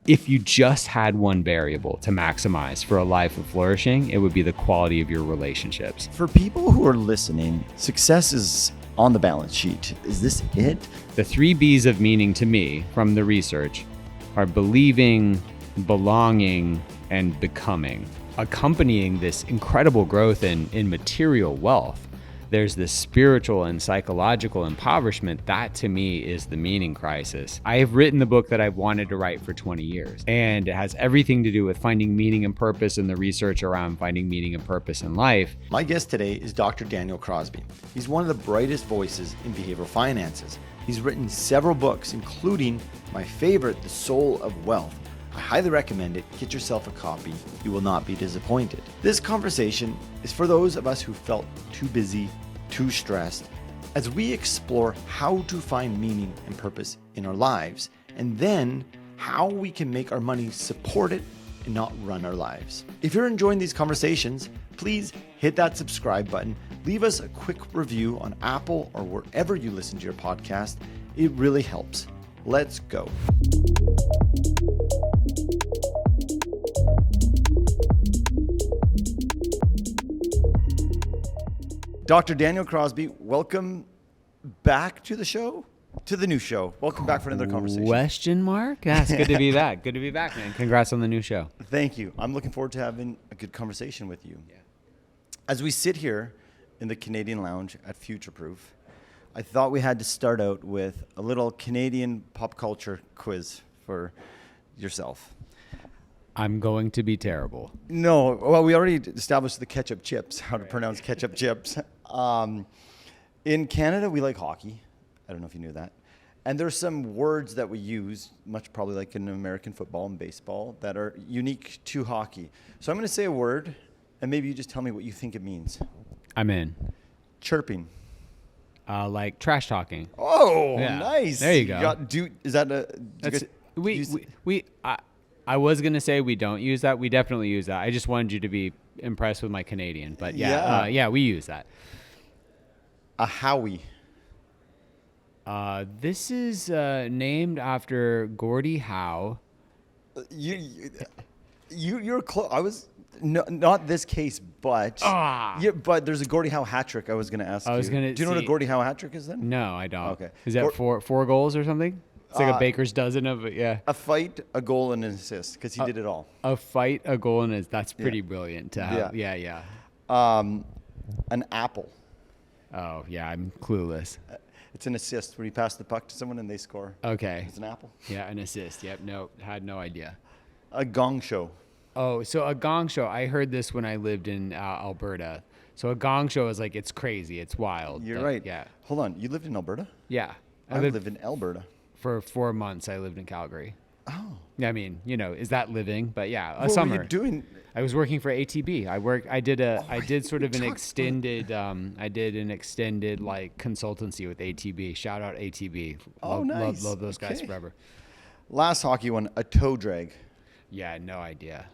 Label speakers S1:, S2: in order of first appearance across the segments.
S1: If you just had one variable to maximize for a life of flourishing, it would be the quality of your relationships.
S2: For people who are listening, success is on the balance sheet. Is this it?
S1: The 3 B's of meaning to me from the research are believing, belonging, and becoming. Accompanying this incredible growth in material wealth, there's this spiritual and psychological impoverishment. That to me is the meaning crisis. I have written the book that I've wanted to write for 20 years, and it has everything to do with finding meaning and purpose and the research around finding meaning and purpose in life.
S2: My guest today is Dr. Daniel Crosby. He's one of the brightest voices in behavioral finances. He's written several books, including my favorite, The Soul of Wealth. I highly recommend it. Get yourself a copy. You will not be disappointed. This conversation is for those of us who felt too busy, too stressed, as we explore how to find meaning and purpose in our lives, and then how we can make our money support it and not run our lives. If you're enjoying these conversations, please hit that subscribe button. Leave us a quick review on Apple or wherever you listen to your podcast. It really helps. Let's go. Dr. Daniel Crosby, welcome back to the show, to the new show. Welcome back for another conversation.
S1: Question mark? Yeah, it's good to be back. Good to be back, man. Congrats on the new show.
S2: Thank you. I'm looking forward to having a good conversation with you.
S1: Yeah.
S2: As we sit here in the Canadian Lounge at Future Proof, I thought we had to start out with a little Canadian pop culture quiz for yourself.
S1: I'm going to be terrible.
S2: No, well, we already established the ketchup chips, how to pronounce ketchup chips. In Canada, we like hockey. I don't know if you knew that. And there's some words that we use, much probably like in American football and baseball, that are unique to hockey. So I'm going to say a word, and maybe you just tell me what you think it means.
S1: I'm in.
S2: Chirping.
S1: Like trash talking.
S2: Oh,
S1: Yeah.
S2: nice.
S1: There you go.
S2: Is that a...
S1: That's, I was going to say we don't use that. We definitely use that. I just wanted you to be impressed with my Canadian. But yeah, we use that.
S2: A Howie.
S1: This is named after Gordie Howe.
S2: You're close. I was... No, not this case, but but there's a Gordie Howe hat trick I was going to ask you. Do you know what a Gordie Howe hat trick is then?
S1: No, I don't.
S2: Okay.
S1: Is that four goals or something? It's like a baker's dozen of it, yeah.
S2: A fight, a goal, and an assist, because he did it all.
S1: A fight, a goal, and that's pretty brilliant to have. Yeah.
S2: An apple.
S1: Oh, yeah, I'm clueless.
S2: It's an assist when you pass the puck to someone and they score.
S1: Okay.
S2: It's an apple.
S1: Yeah, an assist. Yep, no, had no idea.
S2: A gong show.
S1: Oh, so a gong show. I heard this when I lived in Alberta. So a gong show is like, it's crazy. It's wild.
S2: You're right.
S1: Yeah.
S2: Hold on. You lived in Alberta?
S1: Yeah.
S2: I lived in Alberta.
S1: For 4 months, I lived in Calgary.
S2: Oh.
S1: I mean, is that living? But yeah, a
S2: what
S1: summer.
S2: What were you doing?
S1: I was working for ATB. I did an extended like consultancy with ATB. Shout out ATB.
S2: Nice.
S1: Love those guys forever.
S2: Last hockey one, a toe drag.
S1: Yeah, no idea.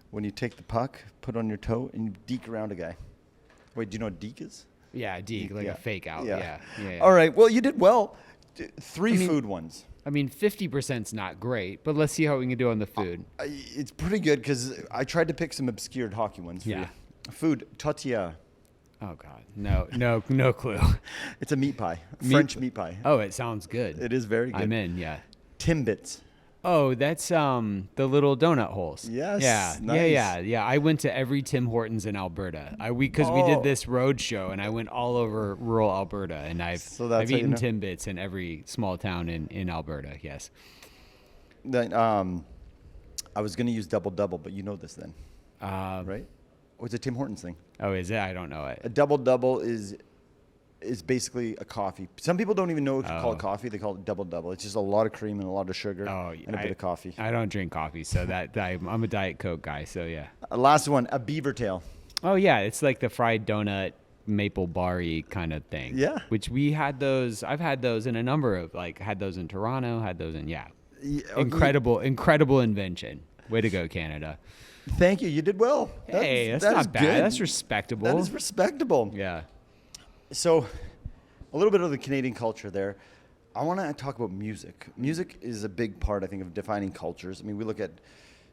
S2: When you take the puck, put it on your toe, and you deke around a guy. Wait, do you know what deke is?
S1: Yeah, deke, like a fake out. Yeah.
S2: All right. Well, you did well. Three food ones.
S1: I mean, 50%'s not great, but let's see how we can do on the food.
S2: It's pretty good because I tried to pick some obscured hockey ones for you. Food, tortilla.
S1: Oh, God. No clue.
S2: It's a meat pie, French meat pie.
S1: Oh, it sounds good.
S2: It is very good.
S1: I'm in, yeah.
S2: Timbits.
S1: Oh, that's the little donut holes.
S2: Yes.
S1: Yeah.
S2: Nice.
S1: Yeah. I went to every Tim Hortons in Alberta. Because we did this road show, and I went all over rural Alberta, and I've eaten Timbits in every small town in Alberta. Yes.
S2: Then I was going to use double-double, but you know this then, right? Oh, it's a Tim Hortons thing.
S1: Oh, is it? I don't know it.
S2: A double-double is basically a coffee. Some people don't even know to call it coffee. They call it double-double. It's just a lot of cream and a lot of sugar and a bit of coffee.
S1: I don't drink coffee, so I'm a Diet Coke guy, so yeah.
S2: Last one, a beaver tail.
S1: Oh, yeah. It's like the fried donut, maple bar-y kind of thing.
S2: Yeah.
S1: Which we had those. I've had those in a number of, had those in Toronto, had those in, Incredible invention. Way to go, Canada.
S2: Thank you. You did well.
S1: Hey, that's not bad. Good. That's respectable.
S2: That is respectable.
S1: Yeah.
S2: So, a little bit of the Canadian culture there. I want to talk about music. Music is a big part, I think, of defining cultures. I mean, we look at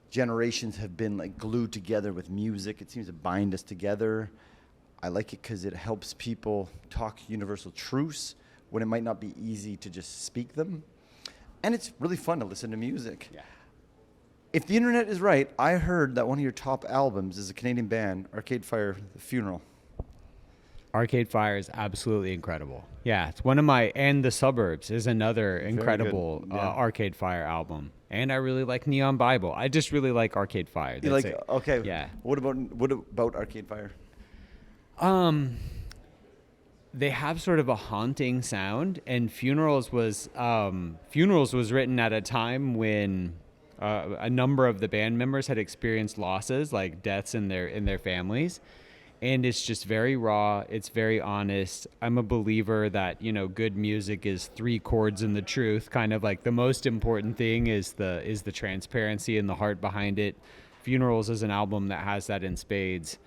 S2: generations have been like glued together with music. It seems to bind us together. I like it because it helps people talk universal truths when it might not be easy to just speak them. And it's really fun to listen to music.
S1: Yeah.
S2: If the internet is right, I heard that one of your top albums is a Canadian band, Arcade Fire, The Funeral.
S1: Arcade Fire is absolutely incredible. Yeah, it's one of my, and The Suburbs is another incredible Arcade Fire album. And I really like Neon Bible. I just really like Arcade Fire.
S2: You like it? Okay.
S1: Yeah.
S2: What about Arcade Fire?
S1: They have sort of a haunting sound, and Funerals was written at a time when a number of the band members had experienced losses, like deaths in their families. And it's just very raw. It's very honest. I'm a believer that, good music is 3 chords and the truth. Kind of like the most important thing is the transparency and the heart behind it. Funerals is an album that has that in spades.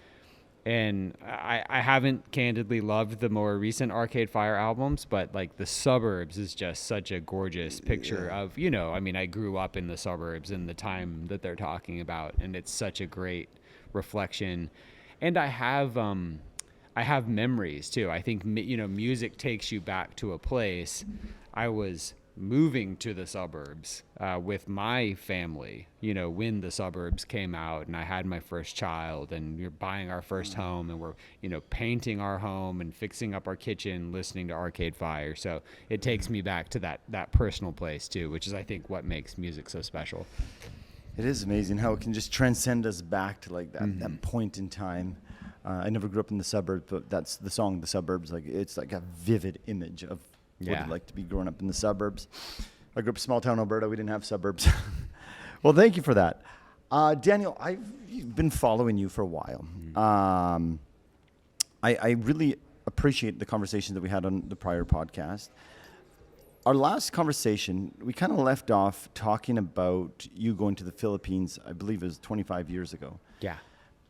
S1: And I haven't candidly loved the more recent Arcade Fire albums, but like The Suburbs is just such a gorgeous picture of, I grew up in the suburbs in the time that they're talking about, and it's such a great reflection. And I have memories too. I think, music takes you back to a place. I was moving to the suburbs with my family, when The Suburbs came out, and I had my first child, and we're buying our first home, and we're, painting our home and fixing up our kitchen, listening to Arcade Fire. So it takes me back to that personal place too, which is, I think, what makes music so special.
S2: It is amazing how it can just transcend us back to like that point in time. I never grew up in the suburbs, but that's the song The Suburbs. Like, it's like a vivid image of what it'd like to be growing up in the suburbs. I grew up in small town Alberta. We didn't have suburbs. Well, thank you for that. Daniel, I've been following you for a while. I really appreciate the conversation that we had on the prior podcast. Our last conversation, we kind of left off talking about you going to the Philippines, I believe it was 25 years ago.
S1: Yeah.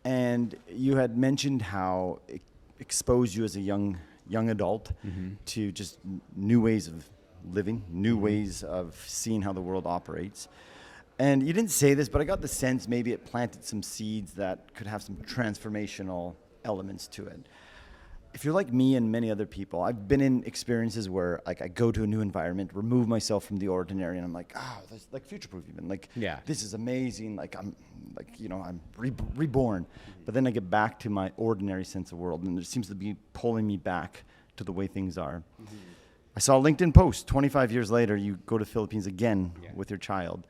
S2: And you had mentioned how it exposed you as a young adult to just new ways of living, new ways of seeing how the world operates. And you didn't say this, but I got the sense maybe it planted some seeds that could have some transformational elements to it. If you're like me and many other people, I've been in experiences where like I go to a new environment, remove myself from the ordinary, and I'm like, that's like future-proof even. Like, this is amazing. Like I'm reborn. But then I get back to my ordinary sense of world, and it seems to be pulling me back to the way things are. I saw a LinkedIn post 25 years later, you go to the Philippines again with your child.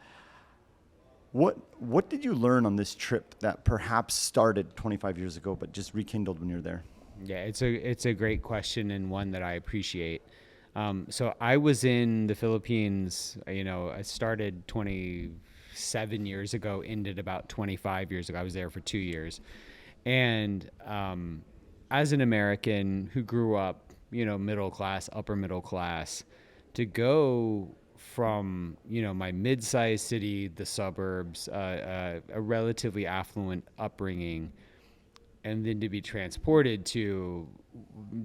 S2: What did you learn on this trip that perhaps started 25 years ago, but just rekindled when you were there?
S1: Yeah, it's a great question, and one that I appreciate. So I was in the Philippines, I started 27 years ago, ended about 25 years ago. I was there for 2 years. And as an American who grew up, middle class, upper middle class, to go from, my mid-sized city, the suburbs, a relatively affluent upbringing, and then to be transported to,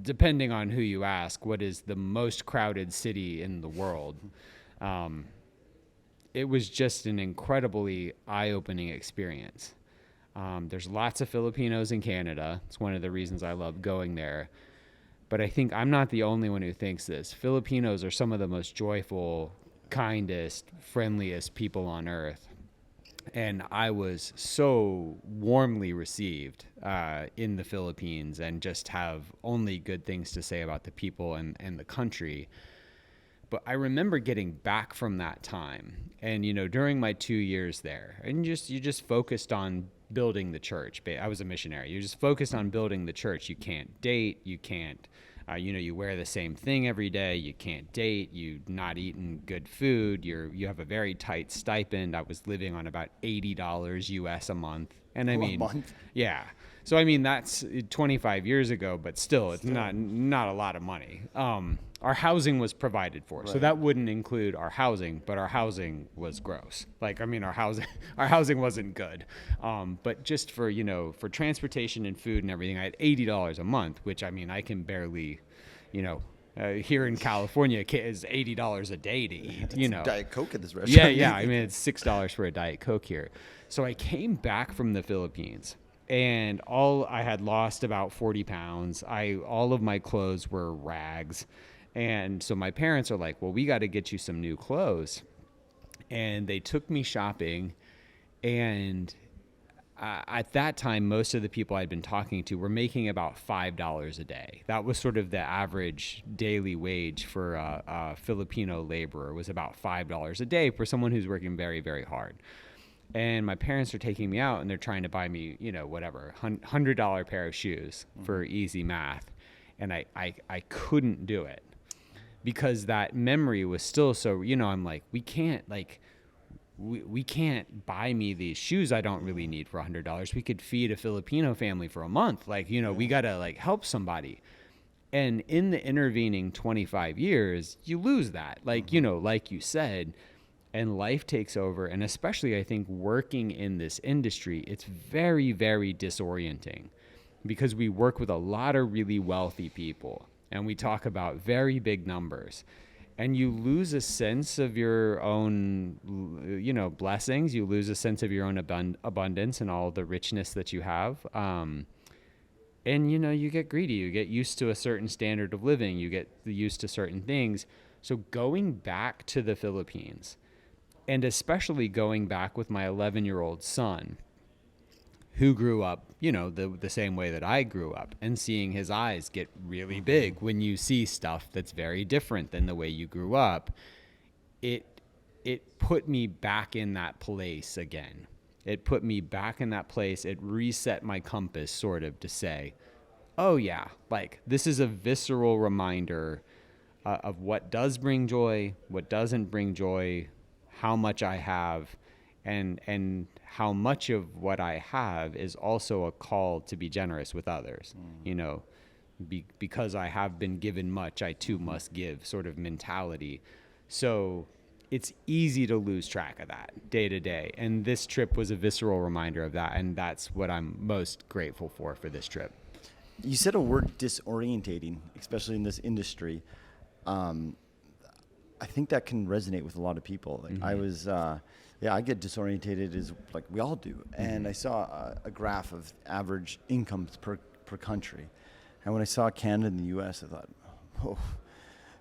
S1: depending on who you ask, what is the most crowded city in the world. It was just an incredibly eye-opening experience. There's lots of Filipinos in Canada. It's one of the reasons I love going there. But I think I'm not the only one who thinks this. Filipinos are some of the most joyful, kindest, friendliest people on earth. And I was so warmly received in the Philippines, and just have only good things to say about the people and the country. But I remember getting back from that time, and during my 2 years there, and you just focused on building the church. I was a missionary. You're just focused on building the church. You can't date. You can't. You wear the same thing every day. You can't date. You're not eating good food. You have a very tight stipend. I was living on about $80 US a month. And I mean,
S2: a month?
S1: Yeah. So I mean, that's 25 years ago, but still, it's not a lot of money. Our housing was provided for, so that wouldn't include our housing, but our housing was gross. Like, I mean, our housing wasn't good. But just for for transportation and food and everything, I had $80 a month, which I mean, I can barely, Here in California, is $80 a day to eat.
S2: Diet Coke at this restaurant.
S1: Yeah. I mean, it's $6 for a Diet Coke here. So I came back from the Philippines, and I had lost about 40 pounds. All of my clothes were rags, and so my parents are like, "Well, we got to get you some new clothes," and they took me shopping, and at that time, most of the people I'd been talking to were making about $5 a day. That was sort of the average daily wage for a Filipino laborer, was about $5 a day for someone who's working very, very hard. And my parents are taking me out, and they're trying to buy me, whatever, $100 pair of shoes for easy math. And I couldn't do it because that memory was still so, I'm like, we can't buy me these shoes I don't really need for $100. We could feed a Filipino family for a month. We got to help somebody. And in the intervening 25 years, you lose that. Like you said, and life takes over. And especially, I think, working in this industry, it's very, very disorienting because we work with a lot of really wealthy people and we talk about very big numbers. And you lose a sense of your own, blessings. You lose a sense of your own abundance and all the richness that you have. And, you get greedy. You get used to a certain standard of living. You get used to certain things. So going back to the Philippines, and especially going back with my 11-year-old son, who grew up, the same way that I grew up, and seeing his eyes get really big when you see stuff that's very different than the way you grew up, it put me back in that place again. It put me back in that place. It reset my compass sort of to say, oh yeah, this is a visceral reminder of what does bring joy, what doesn't bring joy, how much I have, and how much of what I have is also a call to be generous with others. Because I have been given much, I too must give sort of mentality. So it's easy to lose track of that day to day. And this trip was a visceral reminder of that. And that's what I'm most grateful for this trip.
S2: You said a word, disorientating, especially in this industry. I think that can resonate with a lot of people. I get disorientated as we all do. And I saw a graph of average incomes per country. And when I saw Canada and the US, I thought, oh,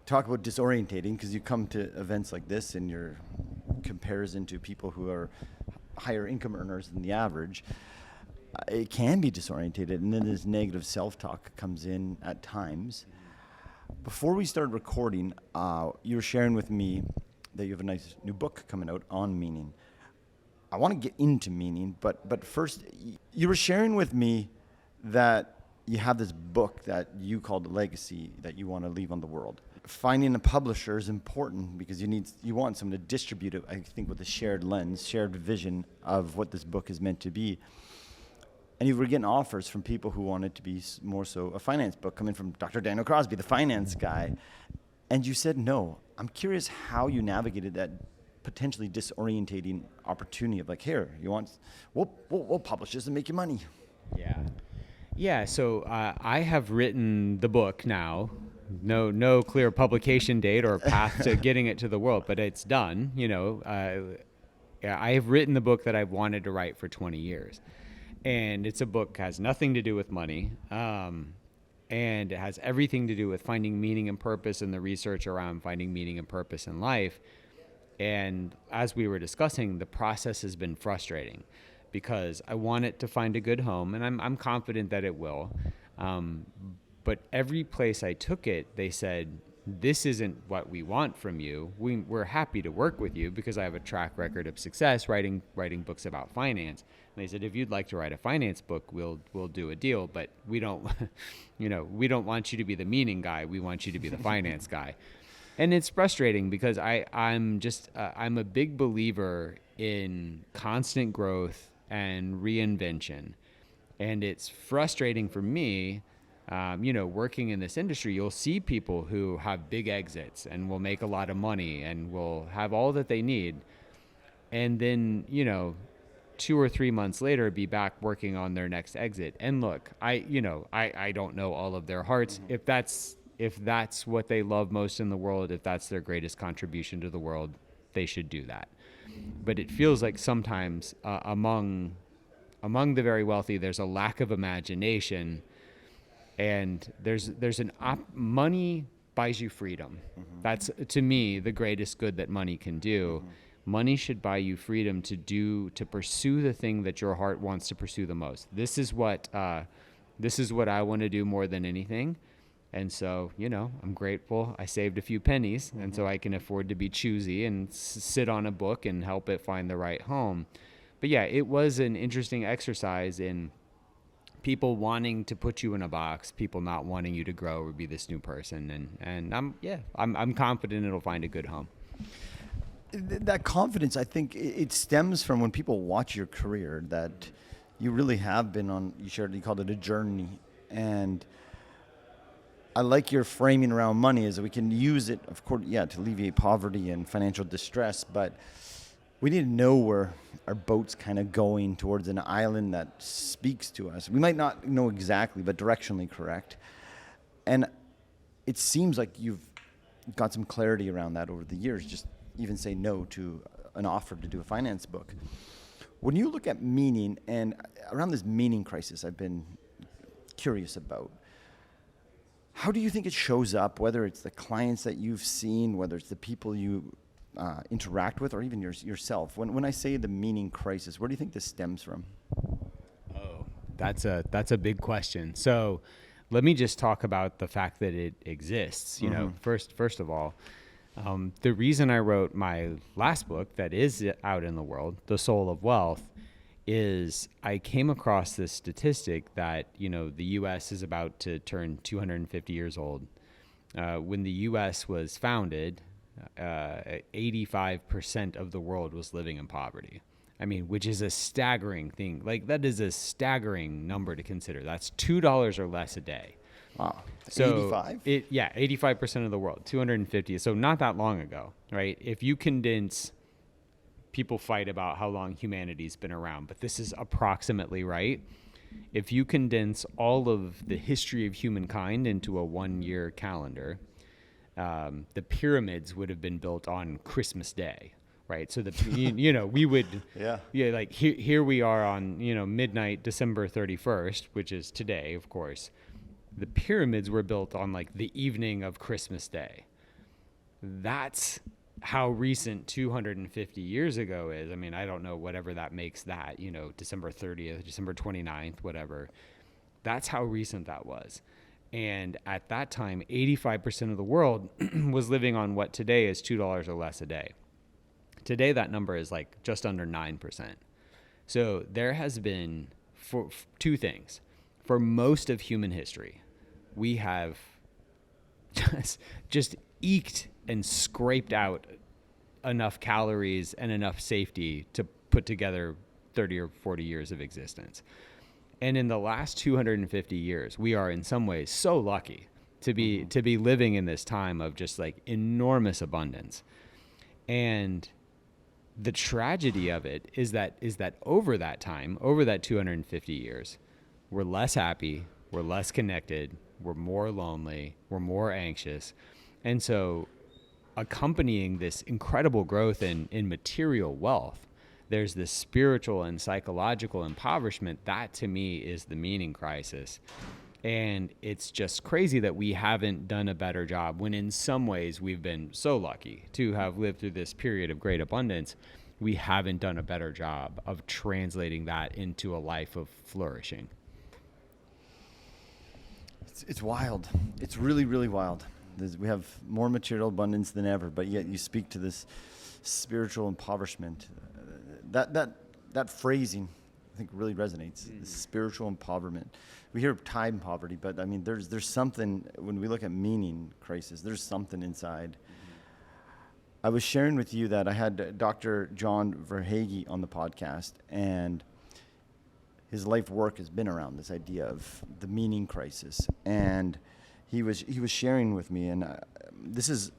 S2: talk about disorientating, because you come to events like this and your comparison to people who are higher income earners than the average, it can be disorientated. And then this negative self-talk comes in at times. Before we started recording, you were sharing with me that you have a nice new book coming out on meaning. I want to get into meaning, but first, you were sharing with me that you have this book that you called Legacy that you want to leave on the world. Finding a publisher is important because you want someone to distribute it, I think, with a shared lens, shared vision of what this book is meant to be. And you were getting offers from people who wanted to be more so a finance book, coming from Dr. Daniel Crosby, the finance guy. And you said no. I'm curious how you navigated that potentially disorientating opportunity of here, we'll publish this and make you money.
S1: Yeah. So I have written the book now. No clear publication date or path to getting it to the world, but it's done. I have written the book that I've wanted to write for 20 years. And it's a book that has nothing to do with money. And it has everything to do with finding meaning and purpose and the research around finding meaning and purpose in life. And as we were discussing, the process has been frustrating because I want it to find a good home, and I'm confident that it will. But every place I took it, they said, this isn't what we want from you. We're happy to work with you because I have a track record of success writing books about finance. And they said, if you'd like to write a finance book, we'll do a deal, but we don't, we don't want you to be the meaning guy. We want you to be the finance guy. And it's frustrating because I'm a big believer in constant growth and reinvention. And it's frustrating for me, working in this industry. You'll see people who have big exits and will make a lot of money and will have all that they need. And then, 2 or 3 months later, be back working on their next exit. And look, I don't know all of their hearts. if that's what they love most in the world, if that's their greatest contribution to the world, they should do that. But it feels like sometimes among the very wealthy, there's a lack of imagination, and money buys you freedom. That's, to me, the greatest good that money can do. Money should buy you freedom to pursue the thing that your heart wants to pursue the most. This is what I want to do more than anything. And so, I'm grateful I saved a few pennies, and so I can afford to be choosy and sit on a book and help it find the right home. But yeah, it was an interesting exercise in people wanting to put you in a box, people not wanting you to grow or be this new person. And I'm confident it'll find a good home.
S2: That confidence, I think it stems from when people watch your career, that you really have been on, you called it a journey. And I like your framing around money, is that we can use it, of course, to alleviate poverty and financial distress, but we need to know where our boat's kind of going towards an island that speaks to us. We might not know exactly, but directionally correct. And it seems like you've got some clarity around that over the years, just even say no to an offer to do a finance book. When you look at meaning, and around this meaning crisis I've been curious about, how do you think it shows up, whether it's the clients that you've seen, whether it's the people you interact with, or even yourself? When I say the meaning crisis, where do you think this stems from?
S1: Oh, that's a big question. So let me just talk about the fact that it exists. First of all, the reason I wrote my last book that is out in the world, The Soul of Wealth, is I came across this statistic that, the U.S. is about to turn 250 years old. When the U.S. was founded, 85% of the world was living in poverty. I mean, which is a staggering thing. Like, that is a staggering number to consider. That's $2 or less a day.
S2: Wow.
S1: So
S2: 85?
S1: 85% of the world, 250. So not that long ago, right? If you condense, people fight about how long humanity's been around, but this is approximately right. If you condense all of the history of humankind into a 1-year calendar, the pyramids would have been built on Christmas Day, right? So we would, like here we are on, midnight, December 31st, which is today, of course. The pyramids were built on like the evening of Christmas Day. That's how recent 250 years ago is. I mean, I don't know, whatever that makes that, December 30th, December 29th, whatever. That's how recent that was. And at that time, 85% of the world was living on what today is $2 or less a day. Today, that number is like just under 9%. So there has been for two things. For most of human history, we have just eked and scraped out enough calories and enough safety to put together 30 or 40 years of existence. And in the last 250 years, we are in some ways so lucky to be living in this time of just like enormous abundance. And the tragedy of it is that over that time, over that 250 years, we're less happy, we're less connected, we're more lonely, we're more anxious. And so accompanying this incredible growth in material wealth, there's this spiritual and psychological impoverishment. That, to me, is the meaning crisis. And it's just crazy that we haven't done a better job, when in some ways we've been so lucky to have lived through this period of great abundance. We haven't done a better job of translating that into a life of flourishing.
S2: It's wild. It's really, really wild. We have more material abundance than ever, but yet you speak to this spiritual impoverishment. That phrasing, I think, really resonates. The spiritual impoverishment. We hear time poverty, but I mean, there's something when we look at meaning crisis. There's something inside. I was sharing with you that I had Dr. John Verhage on the podcast, and his life work has been around this idea of the meaning crisis, and he was sharing with me, and this is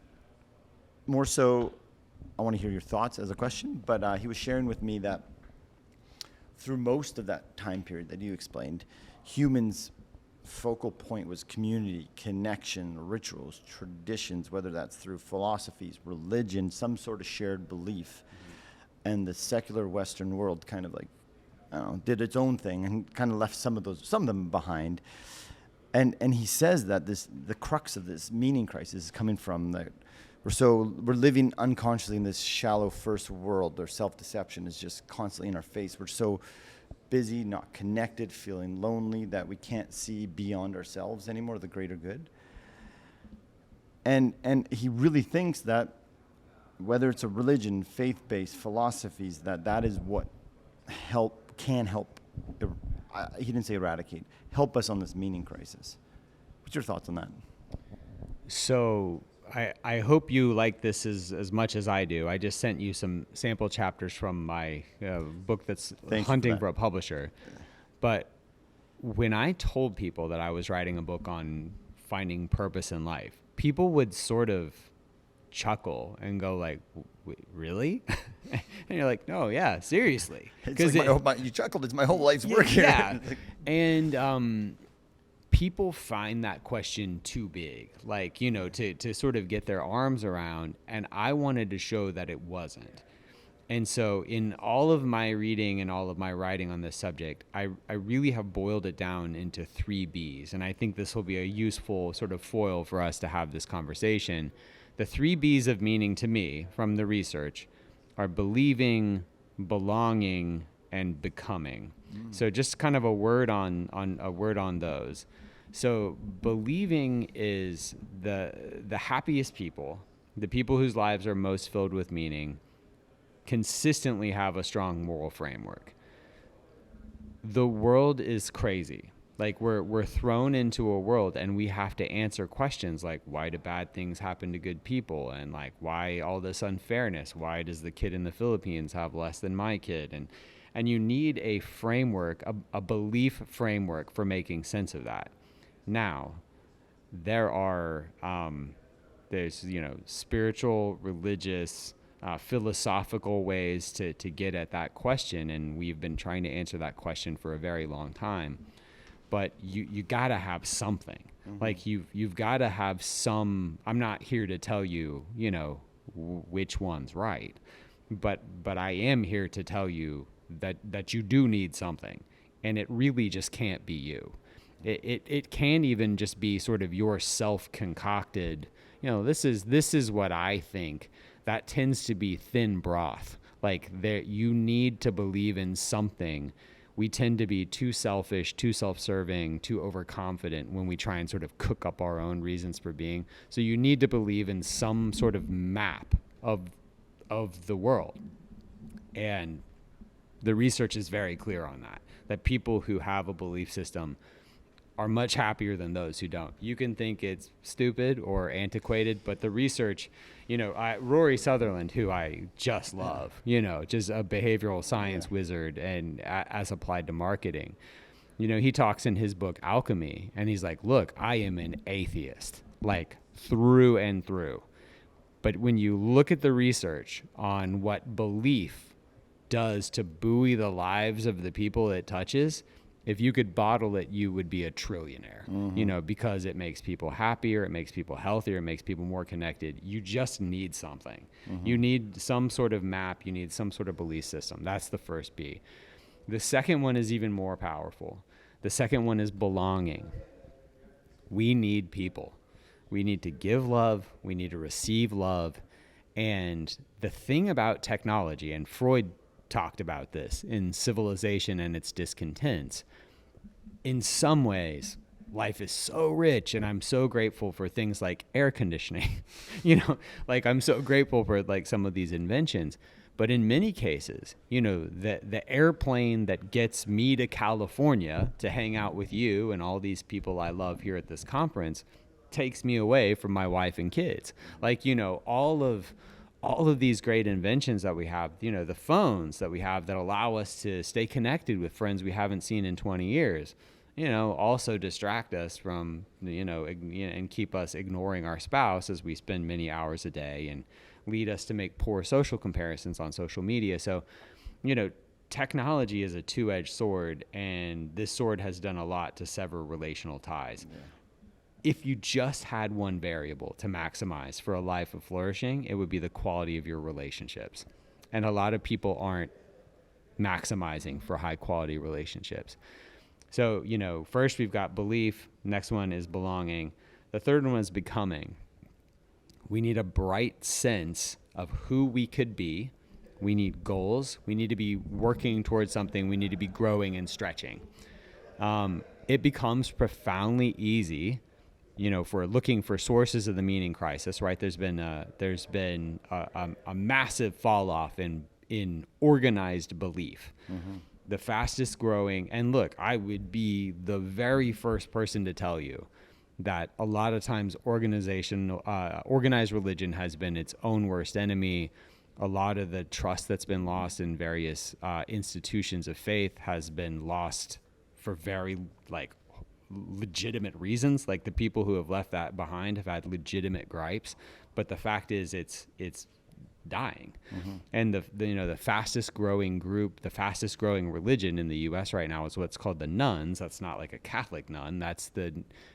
S2: more so, I want to hear your thoughts as a question, but he was sharing with me that through most of that time period that you explained, humans focal point was community, connection, rituals, traditions, whether that's through philosophies, religion, some sort of shared belief. And the secular Western world kind of like, I don't know, did its own thing and kind of left some of them behind. And he says that the crux of this meaning crisis is coming from that we're living unconsciously in this shallow first world. Their self-deception is just constantly in our face. We're so busy, not connected, feeling lonely that we can't see beyond ourselves anymore, the greater good. And he really thinks that whether it's a religion, faith-based philosophies, that is what can help. He didn't say eradicate. Help us on this meaning crisis. What's your thoughts on that?
S1: So I hope you like this as much as I do. I just sent you some sample chapters from my book that's hunting for a publisher. But when I told people that I was writing a book on finding purpose in life, people would sort of chuckle and go like, really? And you're like, no, yeah, seriously.
S2: It's like you chuckled. It's my whole life's work here.
S1: Yeah. And people find that question too big, like, to sort of get their arms around. And I wanted to show that it wasn't. And so in all of my reading and all of my writing on this subject, I really have boiled it down into 3 B's. And I think this will be a useful sort of foil for us to have this conversation. The 3 B's of meaning to me from the research are believing, belonging, and becoming. So just kind of a word on those. So believing is the happiest people, the people whose lives are most filled with meaning, consistently have a strong moral framework. The world is crazy. Like we're thrown into a world and we have to answer questions like, why do bad things happen to good people? And like, why all this unfairness? Why does the kid in the Philippines have less than my kid? And you need a framework, a belief framework for making sense of that. Now, there's spiritual, religious, philosophical ways to get at that question. And we've been trying to answer that question for a very long time. But you gotta have something. Mm-hmm. Like you've gotta have some. I'm not here to tell you, which one's right, but I am here to tell you that you do need something, and it really just can't be you. It can even just be sort of your self-concocted. This is what I think. That tends to be thin broth. Like you need to believe in something. We tend to be too selfish, too self-serving, too overconfident when we try and sort of cook up our own reasons for being. So you need to believe in some sort of map of the world. And the research is very clear on that people who have a belief system are much happier than those who don't. You can think it's stupid or antiquated, but the research, Rory Sutherland, who I just love, just a behavioral science wizard and as applied to marketing, he talks in his book Alchemy, and he's like, look, I am an atheist, like through and through. But when you look at the research on what belief does to buoy the lives of the people it touches, if you could bottle it, you would be a trillionaire, because it makes people happier, it makes people healthier, it makes people more connected. You just need something. Mm-hmm. You need some sort of map. You need some sort of belief system. That's the first B. The second one is even more powerful. The second one is belonging. We need people. We need to give love. We need to receive love. And the thing about technology, and Freud talked about this in Civilization and Its Discontents, in some ways life is so rich, and I'm so grateful for things like air conditioning. Like I'm so grateful for like some of these inventions, but in many cases, the airplane that gets me to California to hang out with you and all these people I love here at this conference takes me away from my wife and kids. Like, all of these great inventions that we have, the phones that we have that allow us to stay connected with friends we haven't seen in 20 years, also distract us from, and keep us ignoring our spouse as we spend many hours a day and lead us to make poor social comparisons on social media. So, technology is a two-edged sword, and this sword has done a lot to sever relational ties. Yeah. If you just had one variable to maximize for a life of flourishing, it would be the quality of your relationships. And a lot of people aren't maximizing for high quality relationships. So, first we've got belief. Next one is belonging. The third one is becoming. We need a bright sense of who we could be. We need goals. We need to be working towards something. We need to be growing and stretching. It becomes profoundly easy, if we're looking for sources of the meaning crisis, right? There's been a massive fall off in organized belief. Mm-hmm. The fastest growing, and look, I would be the very first person to tell you that a lot of times organized religion has been its own worst enemy. A lot of the trust that's been lost in various institutions of faith has been lost for very legitimate reasons. Like, the people who have left that behind have had legitimate gripes, but the fact is it's dying. Mm-hmm. And the fastest growing group, the fastest growing religion in the US right now is what's called the nuns. That's not like a Catholic nun. That's the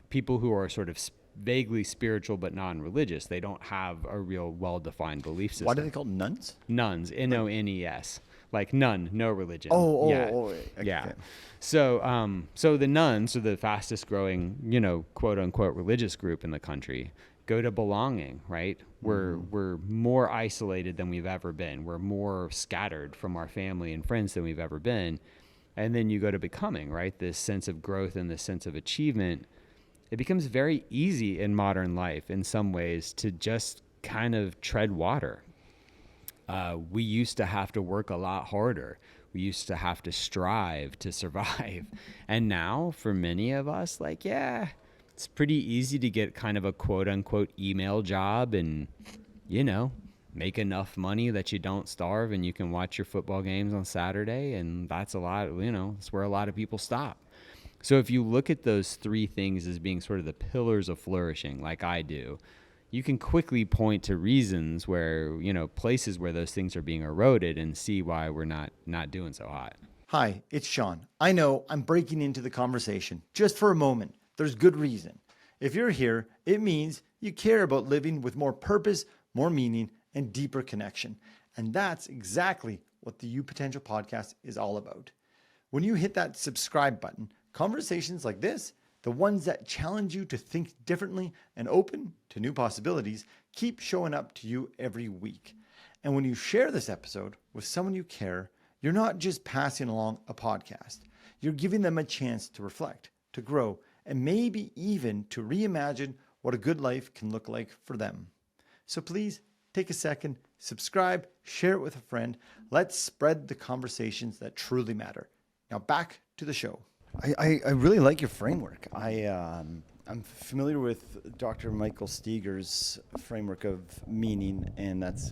S1: people who are sort of vaguely spiritual but non-religious. They don't have a real well-defined belief system.
S2: Why are they called nuns?
S1: Nuns, N-O-N-E-S. Like none, no religion.
S2: Yeah.
S1: So the nuns are the fastest growing, quote unquote religious group in the country. Go to belonging, right? We're more isolated than we've ever been. We're more scattered from our family and friends than we've ever been. And then you go to becoming, right? This sense of growth and this sense of achievement. It becomes very easy in modern life in some ways to just kind of tread water. We used to have to work a lot harder. We used to have to strive to survive. And now for many of us, it's pretty easy to get kind of a quote unquote email job and, make enough money that you don't starve and you can watch your football games on Saturday. And that's it's where a lot of people stop. So if you look at those three things as being sort of the pillars of flourishing, like I do, you can quickly point to reasons where, places where those things are being eroded and see why we're not doing so hot.
S2: Hi, it's Sean. I know I'm breaking into the conversation just for a moment. There's good reason. If you're here, it means you care about living with more purpose, more meaning, and deeper connection. And that's exactly what the You Potential podcast is all about. When you hit that subscribe button, conversations like this, the ones that challenge you to think differently and open to new possibilities, keep showing up to you every week. And when you share this episode with someone you care, you're not just passing along a podcast. You're giving them a chance to reflect, to grow, and maybe even to reimagine what a good life can look like for them. So please take a second, subscribe, share it with a friend. Let's spread the conversations that truly matter. Now back to the show. I really like your framework. I'm familiar with Dr. Michael Steger's framework of meaning, and that's,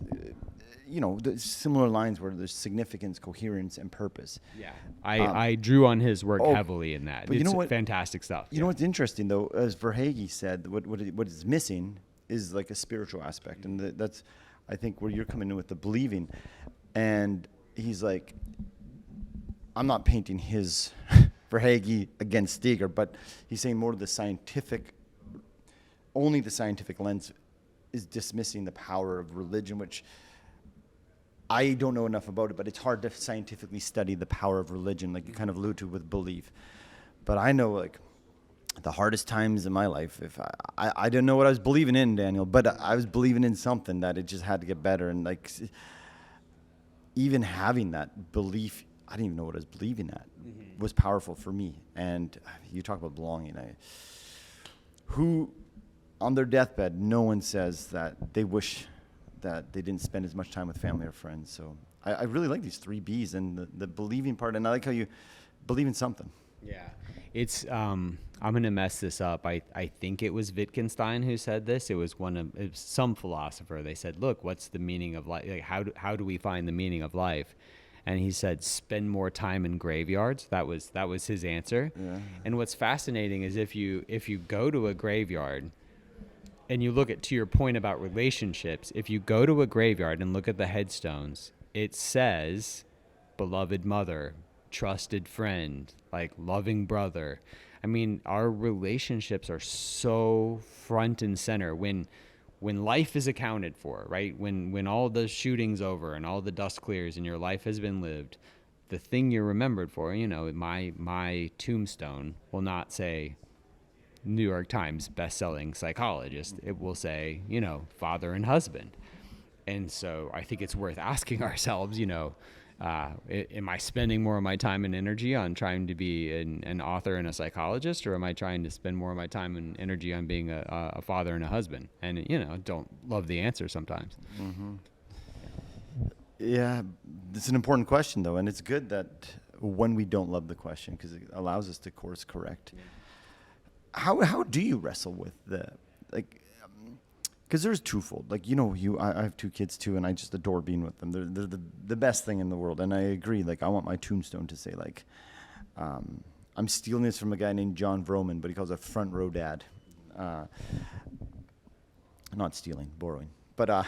S2: the similar lines where there's significance, coherence, and purpose.
S1: Yeah, I drew on his work heavily in that. But it's fantastic stuff.
S2: You know what's interesting, though, as Verhage said, what is missing is like a spiritual aspect, and that's, I think, where you're coming in with the believing. And he's like, I'm not painting his Verhage against Steger, but he's saying more only the scientific lens is dismissing the power of religion, which I don't know enough about it, but it's hard to scientifically study the power of religion, like you kind of allude to with belief. But I know, the hardest times in my life, if I didn't know what I was believing in, Daniel, but I was believing in something that it just had to get better. And even having that belief, I didn't even know what I was believing at, was powerful for me. And you talk about belonging. Who on their deathbed, no one says that they wish that they didn't spend as much time with family or friends. So I really like these 3 Bs and the believing part. And I like how you believe in something.
S1: Yeah. It's, I'm going to mess this up. I think it was Wittgenstein who said this. It was some philosopher. They said, look, what's the meaning of life? Like, how do we find the meaning of life? And he said, spend more time in graveyards. That was his answer. Yeah. And what's fascinating is if you go to a graveyard and you look to your point about relationships, if you go to a graveyard and look at the headstones, it says beloved mother, trusted friend, like loving brother. I mean, our relationships are so front and center when life is accounted for, right? When all the shooting's over and all the dust clears and your life has been lived, the thing you're remembered for, my tombstone will not say New York Times best-selling psychologist. It will say, father and husband. And so I think it's worth asking ourselves, am I spending more of my time and energy on trying to be an author and a psychologist, or am I trying to spend more of my time and energy on being a father and a husband? And, don't love the answer sometimes.
S3: Mm-hmm. Yeah, it's an important question, though. And it's good that when we don't love the question, because it allows us to course correct. Yeah. How do you wrestle with because there's twofold. I have two kids too, and I just adore being with them. They're the best thing in the world. And I agree, I want my tombstone to say, I'm stealing this from a guy named John Vroman, but he calls it front row dad. Not stealing, borrowing. But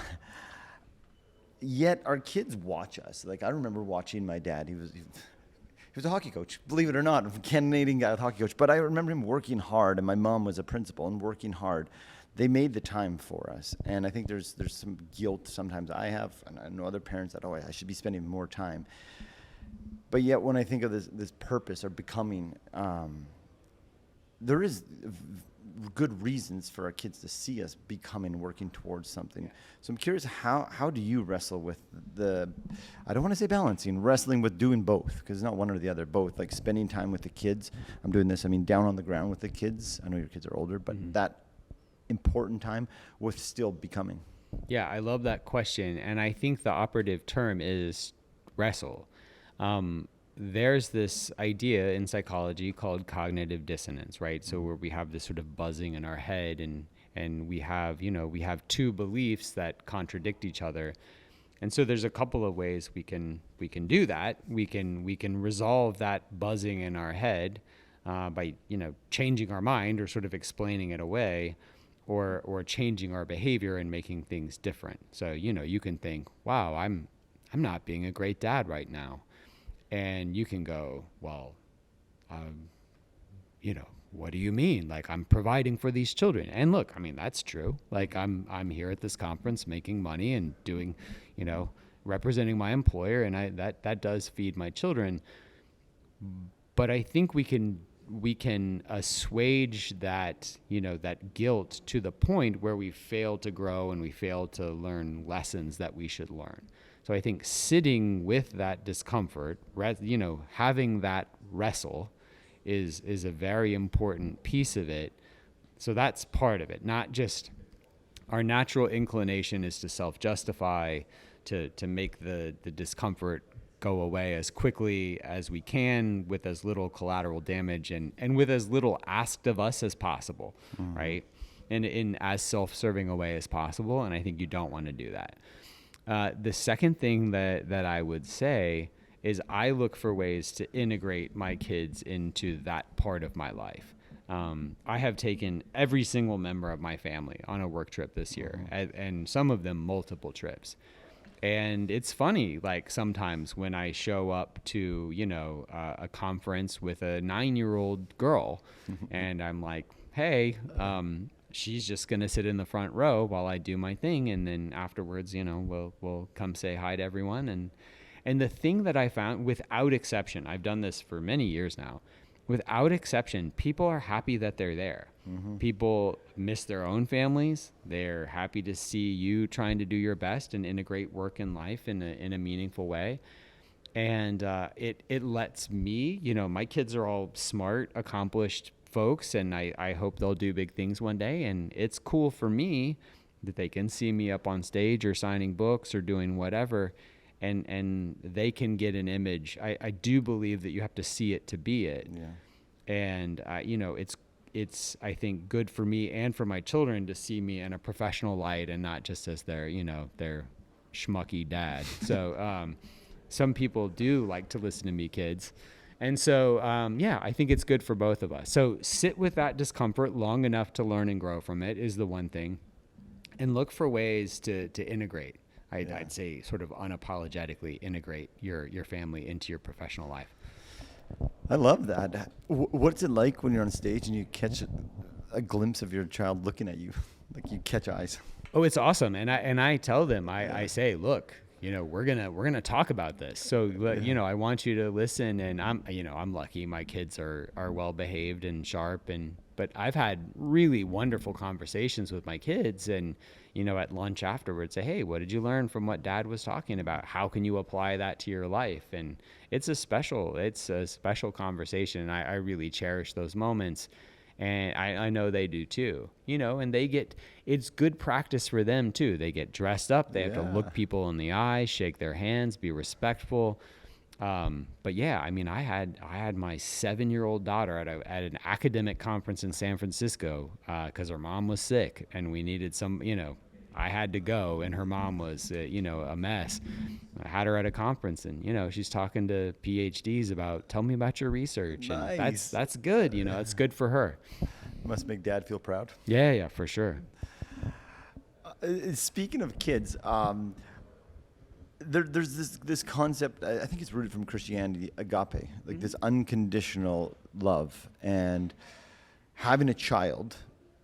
S3: yet our kids watch us. I remember watching my dad. He was a hockey coach, believe it or not, a Canadian guy, hockey coach. But I remember him working hard, and my mom was a principal and working hard. They made the time for us, and I think there's some guilt sometimes I have, and I know other parents that, I should be spending more time. But yet when I think of this purpose or becoming, there is good reasons for our kids to see us becoming, working towards something. So I'm curious, how do you wrestle with I don't want to say balancing, wrestling with doing both, because it's not one or the other, both, spending time with the kids. I'm doing this, down on the ground with the kids. I know your kids are older, but that important time with still becoming.
S1: Yeah, I love that question. And I think the operative term is wrestle. There's this idea in psychology called cognitive dissonance, right? So where we have this sort of buzzing in our head, and we have two beliefs that contradict each other. And so there's a couple of ways we can do that. We can resolve that buzzing in our head by changing our mind or sort of explaining it away, or changing our behavior and making things different. So you can think, wow, I'm not being a great dad right now. And you can go, well, what do you mean? I'm providing for these children. And look, that's true. I'm here at this conference making money and doing, representing my employer, and that does feed my children. But I think we can assuage that, that guilt to the point where we fail to grow and we fail to learn lessons that we should learn. So I think sitting with that discomfort, having that wrestle is a very important piece of it. So that's part of it. Not just our natural inclination is to self-justify, to make the discomfort go away as quickly as we can with as little collateral damage and with as little asked of us as possible, right? And in as self-serving a way as possible. And I think you don't want to do that. The second thing that I would say is I look for ways to integrate my kids into that part of my life. I have taken every single member of my family on a work trip this year, and some of them multiple trips. And it's funny, sometimes when I show up to, a conference with a 9-year-old girl and I'm like, hey, she's just going to sit in the front row while I do my thing. And then afterwards, we'll come say hi to everyone. And the thing that I found, without exception, I've done this for many years now, without exception, people are happy that they're there. People miss their own families. They're happy to see you trying to do your best and integrate work and life in a meaningful way. And it lets me, my kids are all smart, accomplished folks, and I hope they'll do big things one day. And it's cool for me that they can see me up on stage or signing books or doing whatever, and they can get an image. I do believe that you have to see it to be it. Yeah. And it's I think good for me and for my children to see me in a professional light and not just as their schmucky dad. So some people do like to listen to me, kids. And so, I think it's good for both of us. So sit with that discomfort long enough to learn and grow from it is the one thing, and look for ways to integrate. I'd say sort of unapologetically integrate your family into your professional life.
S3: I love that. What's it like when you're on stage and you catch a glimpse of your child looking at you, like you catch eyes?
S1: Oh, it's awesome. And I tell them, I say, look, we're gonna talk about this. So, I want you to listen. And I'm lucky. My kids are well behaved and sharp. But I've had really wonderful conversations with my kids, and at lunch afterwards, say, hey, what did you learn from what Dad was talking about? How can you apply that to your life? And it's a special conversation. And I really cherish those moments. And I know they do too, and it's good practice for them too. They get dressed up. They have to look people in the eye, shake their hands, be respectful. But yeah, I mean, I had my 7-year-old daughter at an academic conference in San Francisco, cause her mom was sick and we needed I had to go, and her mom was, a mess. I had her at a conference, and she's talking to PhDs about, tell me about your research.
S3: Nice.
S1: And that's good. It's good for her.
S3: Must make Dad feel proud.
S1: Yeah, for sure.
S3: Speaking of kids, there's this concept. I think it's rooted from Christianity, agape, like this unconditional love, and having a child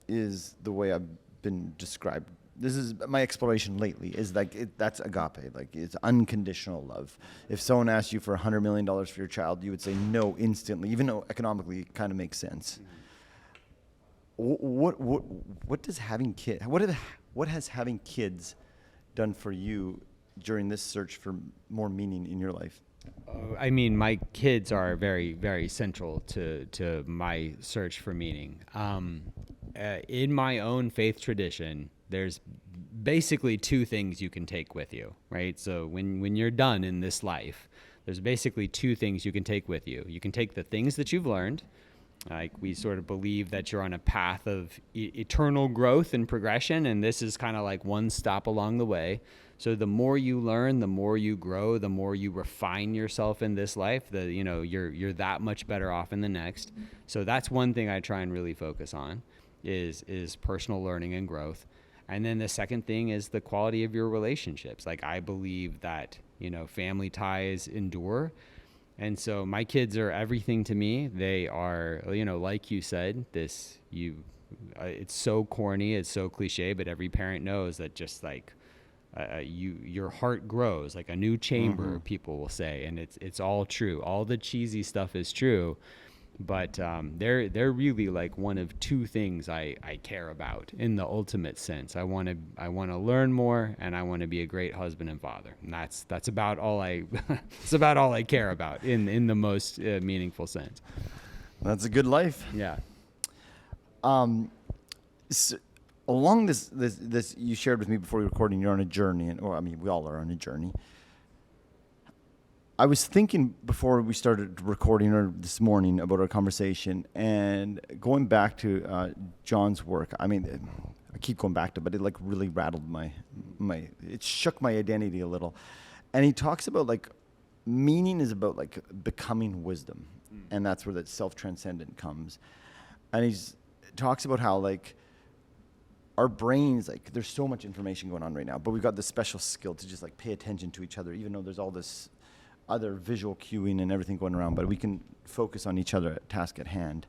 S3: is the way I've been described. This is my exploration lately, is like that's agape, like it's unconditional love. If someone asked you for $100 million for your child, you would say no instantly, even though economically it kind of makes sense. What does having kids, what has having kids done for you during this search for more meaning in your life?
S1: I mean, my kids are very, very central to my search for meaning. In my own faith tradition, there's basically 2 things you can take with you, right? So when you're done in this life, there's basically 2 things you can take with you. You can take the things that you've learned. Like, we sort of believe that you're on a path of eternal growth and progression, and this is kind of like one stop along the way. So the more you learn, the more you grow, the more you refine yourself in this life, you're that much better off in the next. So that's one thing I try and really focus on is personal learning and growth. And then the second thing is the quality of your relationships. Like, I believe that, family ties endure. And so my kids are everything to me. They are, like you said, it's so corny, it's so cliche, but every parent knows that just like, your heart grows like a new chamber, people will say, and it's all true. All the cheesy stuff is true, but they're really like one of 2 things I care about in the ultimate sense. I want to learn more, and I want to be a great husband and father. And that's about all it's about all I care about in the most meaningful sense.
S3: That's a good life.
S1: Yeah.
S3: So along this you shared with me before we recording, you're on a journey, we all are on a journey. I was thinking before we started recording, or this morning, about our conversation, and going back to John's work. I mean, I keep going back to it, but it like really rattled it shook my identity a little. And he talks about like meaning is about like becoming wisdom, and that's where that self-transcendent comes. And he talks about how like our brains, like there's so much information going on right now, but we've got this special skill to just like pay attention to each other, even though there's all this other visual cueing and everything going around, but we can focus on each other at task at hand.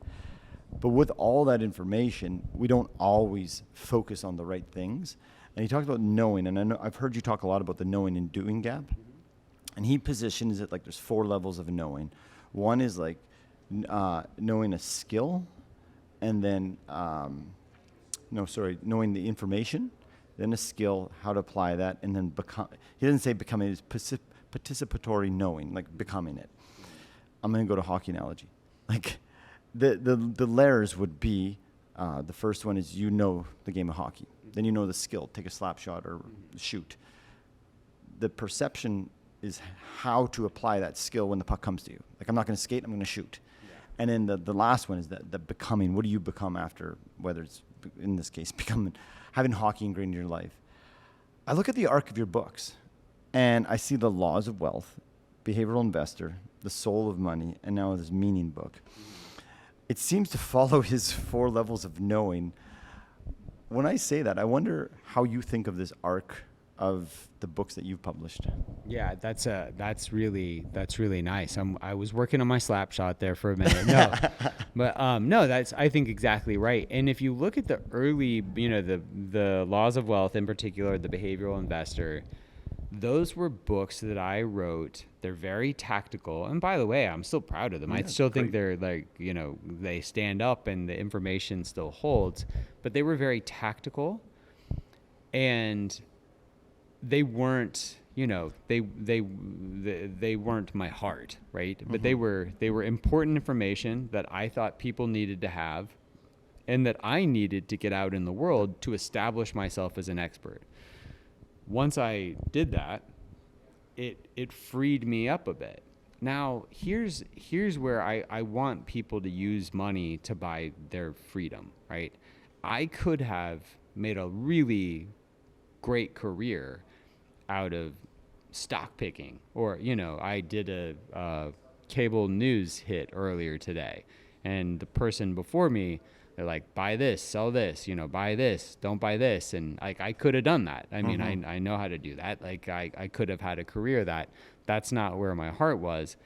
S3: But with all that information, we don't always focus on the right things. And he talks about knowing, and I've heard you talk a lot about the knowing and doing gap. And he positions it like there's 4 levels of knowing. One is like knowing a skill, and then knowing the information, then a skill, how to apply that, and then become. He doesn't say becoming, it's participatory knowing, like becoming it. I'm going to go to hockey analogy. Like the layers would be, the first one is the game of hockey. Then the skill, take a slap shot or shoot. The perception is how to apply that skill when the puck comes to you. Like, I'm not going to skate, I'm going to shoot. Yeah. And then the last one is the becoming. What do you become after, whether it's, in this case, having hockey ingrained in your life? I look at the arc of your books, and I see the laws of wealth, behavioral investor, the soul of money, and now this meaning book. It seems to follow his 4 levels of knowing. When I say that, I wonder how you think of this arc of the books that you've published.
S1: Yeah, that's really nice. I was working on my slap shot there for a minute. No, but no, that's I think exactly right. And if you look at the early, the Laws of Wealth in particular, the Behavioral Investor, those were books that I wrote. They're very tactical, and by the way, I'm still proud of them. I still think they're like they stand up and the information still holds. But they were very tactical, and they weren't, they weren't my heart, right? But they were important information that I thought people needed to have, and that I needed to get out in the world to establish myself as an expert. Once I did that, it freed me up a bit. Now, here's where I want people to use money to buy their freedom, right? I could have made a really great career out of stock picking, or I did a cable news hit earlier today, and the person before me, they're like, buy this, sell this, buy this, don't buy this, and like I could have done that. I mean, I know how to do that. Like I could have had a career that's not where my heart was.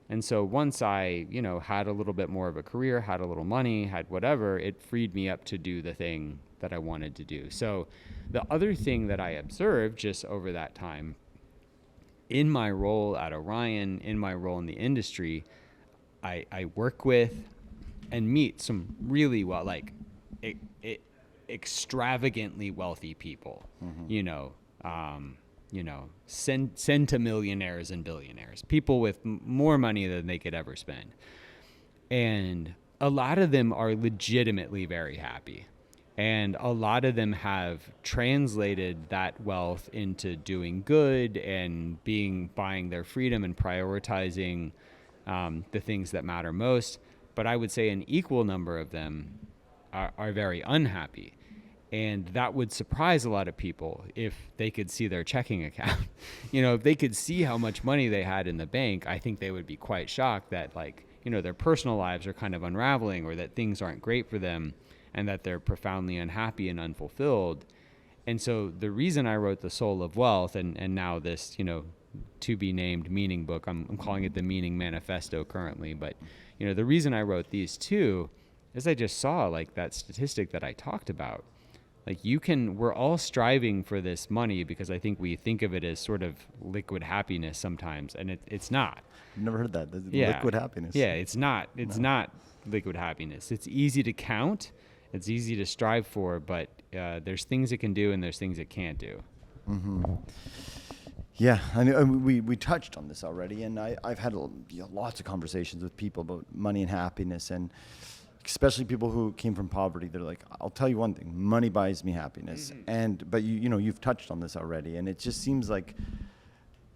S1: And so once I had a little bit more of a career, had a little money, had whatever, it freed me up to do the thing that I wanted to do. So the other thing that I observed just over that time, in my role at Orion, in my role in the industry, I work with and meet some really extravagantly wealthy people, centimillionaires and billionaires, people with more money than they could ever spend. And a lot of them are legitimately very happy. And a lot of them have translated that wealth into doing good and buying their freedom and prioritizing the things that matter most. But I would say an equal number of them are very unhappy. And that would surprise a lot of people if they could see their checking account. If they could see how much money they had in the bank, I think they would be quite shocked that their personal lives are kind of unraveling, or that things aren't great for them, and that they're profoundly unhappy and unfulfilled. And so the reason I wrote The Soul of Wealth, and now this, to be named meaning book, I'm calling it the Meaning Manifesto currently, but the reason I wrote these two is I just saw that statistic that I talked about. We're all striving for this money because I think we think of it as sort of liquid happiness sometimes, and it's not.
S3: I've never heard that. Liquid happiness.
S1: Yeah, it's not. It's not liquid happiness. It's easy to count. It's easy to strive for, but there's things it can do and there's things it can't do. Mm-hmm.
S3: Yeah, I mean, we touched on this already, and I've had lots of conversations with people about money and happiness, and especially people who came from poverty. They're like, I'll tell you one thing, money buys me happiness. Mm-hmm. But you've touched on this already, and it just seems like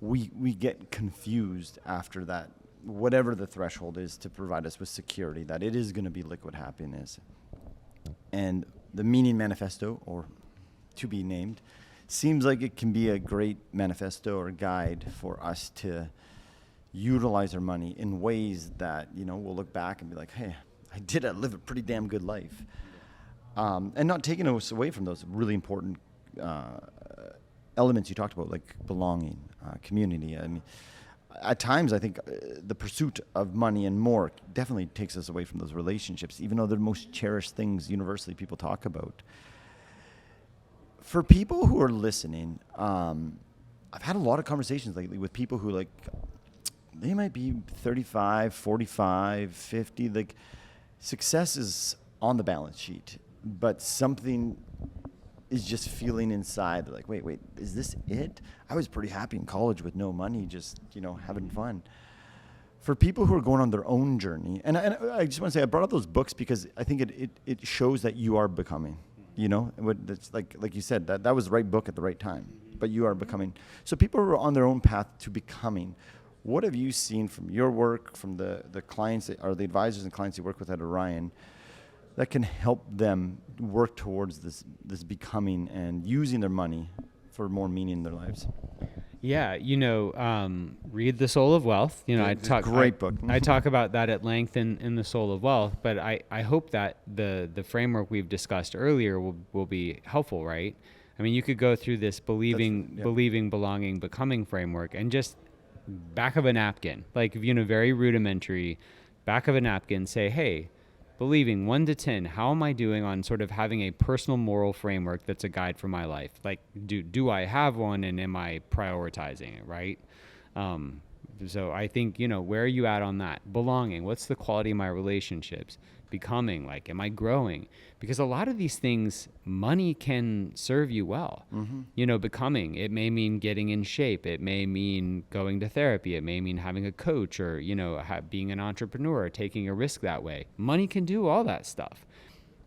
S3: we get confused after that, whatever the threshold is to provide us with security, that it is going to be liquid happiness. And the Meaning Manifesto, or to be named, seems like it can be a great manifesto or guide for us to utilize our money in ways that, we'll look back and be like, hey, I did live a pretty damn good life. And not taking us away from those really important elements you talked about, like belonging, community. I mean, at times, I think the pursuit of money and more definitely takes us away from those relationships, even though they're the most cherished things universally people talk about. For people who are listening, I've had a lot of conversations lately with people who they might be 35, 45, 50. Success is on the balance sheet, but something is just feeling inside. They're like, wait, is this it? I was pretty happy in college with no money, just, having fun. For people who are going on their own journey, and I just want to say, I brought up those books because I think it shows that you are becoming, it's like you said, that was the right book at the right time, but you are becoming. So people who are on their own path to becoming, what have you seen from your work, from the clients or the advisors and clients you work with at Orion, that can help them work towards this becoming and using their money for more meaning in their lives?
S1: Yeah, read The Soul of Wealth.
S3: Great book.
S1: I talk about that at length in The Soul of Wealth, but I hope that the framework we've discussed earlier will be helpful, right? I mean, you could go through this believing,
S3: yeah.
S1: believing, belonging, becoming framework, and just back of a napkin, like, very rudimentary, back of a napkin, say, hey, believing 1 to 10, how am I doing on sort of having a personal moral framework that's a guide for my life? Like, do I have one, and am I prioritizing it, right? So I think, where are you at on that? Belonging, what's the quality of my relationships? Becoming, like, am I growing? Because a lot of these things, money can serve you well. Becoming, it may mean getting in shape. It may mean going to therapy. It may mean having a coach, or, being an entrepreneur, taking a risk that way. Money can do all that stuff.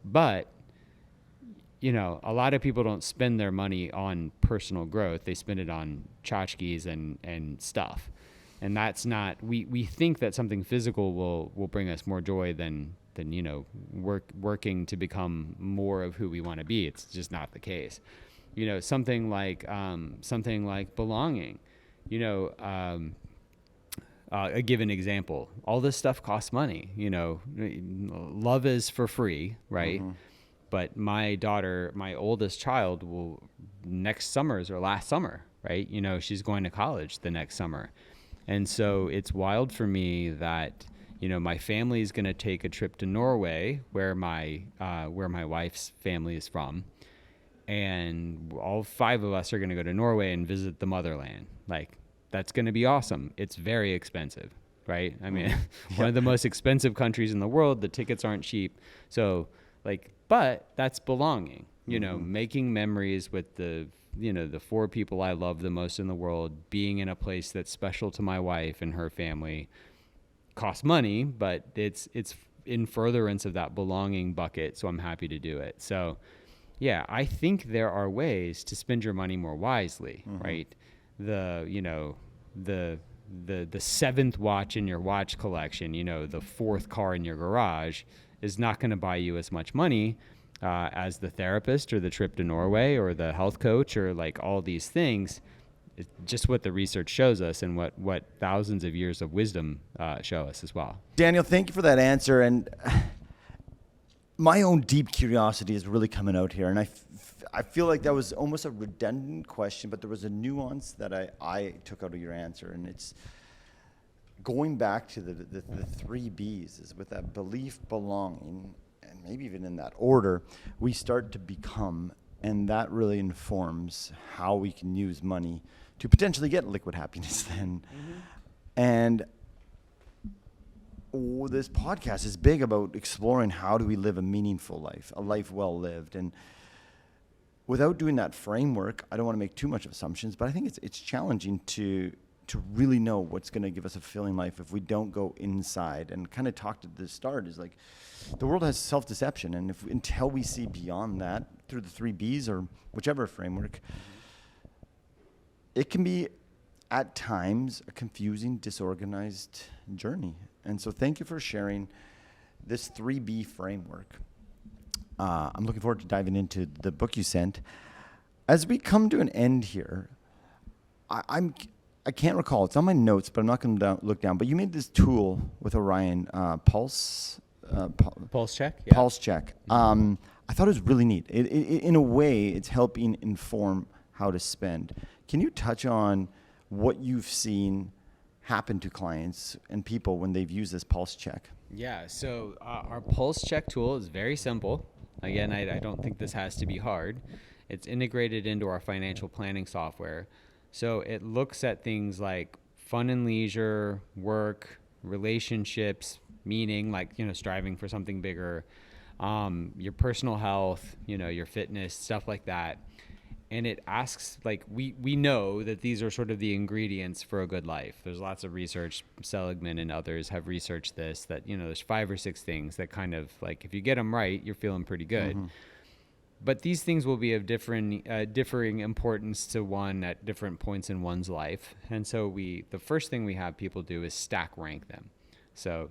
S1: But, a lot of people don't spend their money on personal growth. They spend it on tchotchkes and stuff. And that's not, we think that something physical will bring us more joy than working to become more of who we want to be. It's just not the case. Something like belonging. I give an example. All this stuff costs money. Love is for free, right? But my daughter, my oldest child, will next summer is her last summer, right? She's going to college the next summer. And so it's wild for me that, my family is going to take a trip to Norway, where my wife's family is from. And all 5 of us are going to go to Norway and visit the motherland. Like, that's going to be awesome. It's very expensive, right? I mean, one of the most expensive countries in the world. The tickets aren't cheap. So, but that's belonging, making memories with the 4 people I love the most in the world, being in a place that's special to my wife and her family. Costs money, but it's in furtherance of that belonging bucket. So I'm happy to do it. So yeah, I think there are ways to spend your money more wisely, right? The 7th watch in your watch collection, the 4th car in your garage is not going to buy you as much money as the therapist, or the trip to Norway, or the health coach, or like all these things. It's just what the research shows us, and what thousands of years of wisdom show us as well.
S3: Daniel, thank you for that answer. And my own deep curiosity is really coming out here. And I feel like that was almost a redundant question, but there was a nuance that I took out of your answer. And it's going back to the 3 Bs, is with that belief, belonging, and maybe even in that order, we start to become. And that really informs how we can use money to potentially get liquid happiness then. And this podcast is big about exploring how do we live a meaningful life, a life well lived. And without doing that framework, I don't want to make too much of assumptions, but I think it's challenging to really know what's going to give us a fulfilling life if we don't go inside. And kind of talked at the start is like, the world has self-deception, and until we see beyond that through the 3 Bs or whichever framework, it can be at times a confusing, disorganized journey. And so thank you for sharing this 3B framework. I'm looking forward to diving into the book you sent. As we come to an end here, I can't recall. It's on my notes, but I'm not going to look down. But you made this tool with Orion, Pulse
S1: check. Yeah.
S3: Pulse check. I thought it was really neat. In a way, it's helping inform how to spend. Can you touch on what you've seen happen to clients and people when they've used this Pulse check?
S1: Yeah. So our Pulse check tool is very simple. Again, I don't think this has to be hard. It's integrated into our financial planning software. So it looks at things like fun and leisure, work, relationships, meaning, like, striving for something bigger, your personal health, your fitness, stuff like that. And it asks, like, we know that these are sort of the ingredients for a good life. There's lots of research. Seligman and others have researched this, that, there's 5 or 6 things that kind of, like, if you get them right, you're feeling pretty good. But these things will be of differing importance to one at different points in one's life. And so the first thing we have people do is stack rank them. So,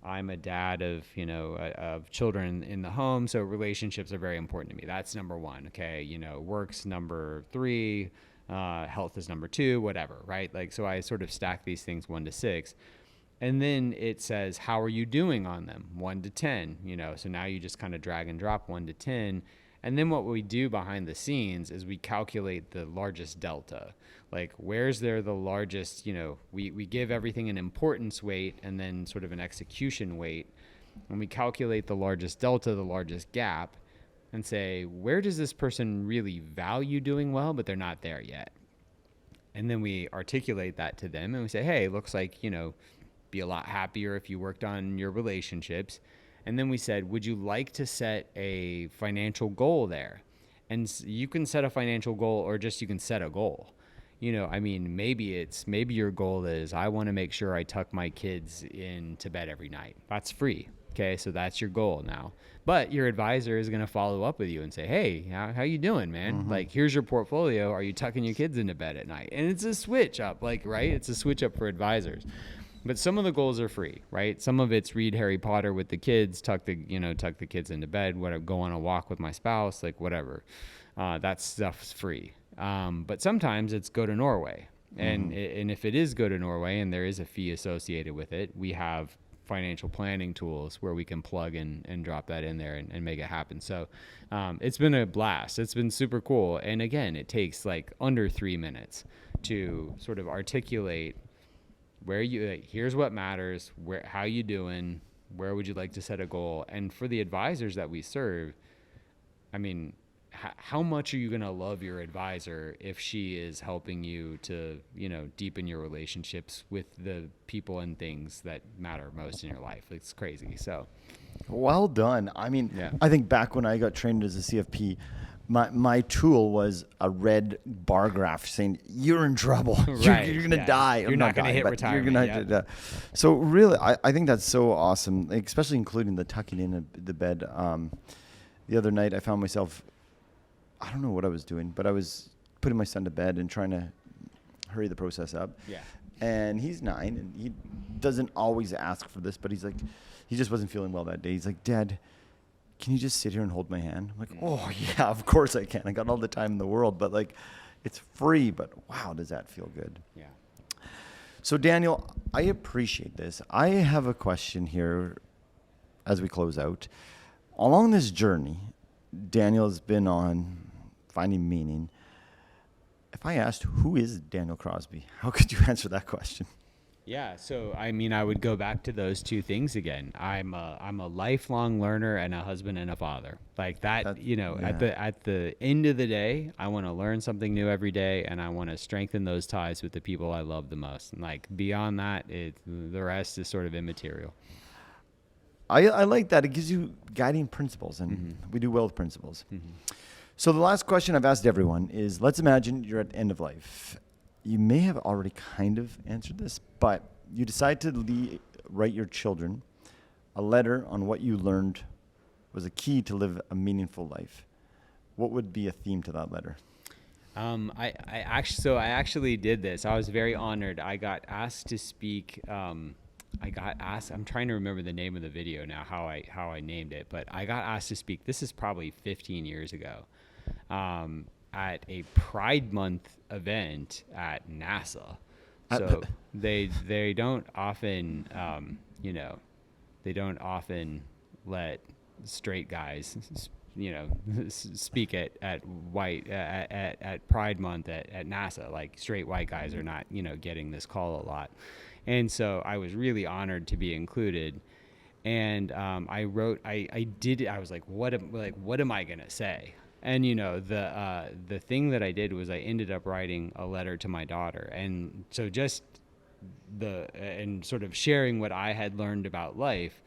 S1: I'm a dad of, of children in the home. So relationships are very important to me. That's number 1. Okay. Work's number 3, health is number 2, whatever. Right. Like, so I sort of stack these things 1 to 6. And then it says, how are you doing on them? 1 to 10, so now you just kind of drag and drop 1 to 10. And then what we do behind the scenes is we calculate the largest delta. Like, where's there the largest, we give everything an importance weight and then sort of an execution weight. And we calculate the largest delta, the largest gap, and say, where does this person really value doing well, but they're not there yet? And then we articulate that to them and we say, hey, looks like, be a lot happier if you worked on your relationships. And then we said, would you like to set a financial goal there? And you can set a financial goal, or just you can set a goal. Maybe your goal is, I want to make sure I tuck my kids into bed every night. That's free. Okay, so that's your goal now. But your advisor is going to follow up with you and say, hey, how you doing, man?
S3: Mm-hmm.
S1: Like, here's your portfolio. Are you tucking your kids into bed at night? And it's a switch up, right? It's a switch up for advisors. But some of the goals are free, right? Some of it's read Harry Potter with the kids, tuck the kids into bed, go on a walk with my spouse, like whatever. That stuff's free. But sometimes it's go to Norway. And if it is go to Norway and there is a fee associated with it, we have financial planning tools where we can plug and drop that in there and make it happen. So it's been a blast. It's been super cool. And again, it takes like under 3 minutes to sort of articulate here's what matters, how you doing, where would you like to set a goal? And for the advisors that we serve, how much are you going to love your advisor if she is helping you to, deepen your relationships with the people and things that matter most in your life? It's crazy. So
S3: well done.
S1: Yeah.
S3: I think back when I got trained as a CFP, my tool was a red bar graph saying, you're in trouble.
S1: Right.
S3: You're going to die.
S1: You're not going to hit retirement.
S3: You're gonna So really, I think that's so awesome, especially including the tucking in the bed. The other night, I found myself, I don't know what I was doing, but I was putting my son to bed and trying to hurry the process up.
S1: Yeah.
S3: And he's 9, and he doesn't always ask for this, but he's like, he just wasn't feeling well that day. He's like, Dad, can you just sit here and hold my hand? I'm like, oh yeah, of course I can. I got all the time in the world, but like, it's free, but wow, does that feel good?
S1: Yeah.
S3: So Daniel, I appreciate this. I have a question here as we close out. Along this journey, Daniel's been on finding meaning. If I asked, who is Daniel Crosby? How could you answer that question?
S1: Yeah, so I would go back to those two things again. I'm a lifelong learner and a husband and a father. Like that yeah. At the end of the day, I want to learn something new every day, and I want to strengthen those ties with the people I love the most. And like beyond that, the rest is sort of immaterial.
S3: I like that. It gives you guiding principles, and we do well with principles. So the last question I've asked everyone is, let's imagine you're at the end of life. You may have already kind of answered this, but you decide to write your children a letter on what you learned was a key to live a meaningful life. What would be a theme to that letter?
S1: I actually did this. I was very honored. I got asked to speak. I'm trying to remember the name of the video now, how I named it, but I got asked to speak. This is probably 15 years ago. At a Pride Month event at NASA. So they don't often let straight guys speak at Pride Month at NASA. Like straight white guys are not getting this call a lot. And so I was really honored to be included. And I was like, what am I gonna say? And the thing that I did was I ended up writing a letter to my daughter, and so just and sort of sharing what I had learned about life,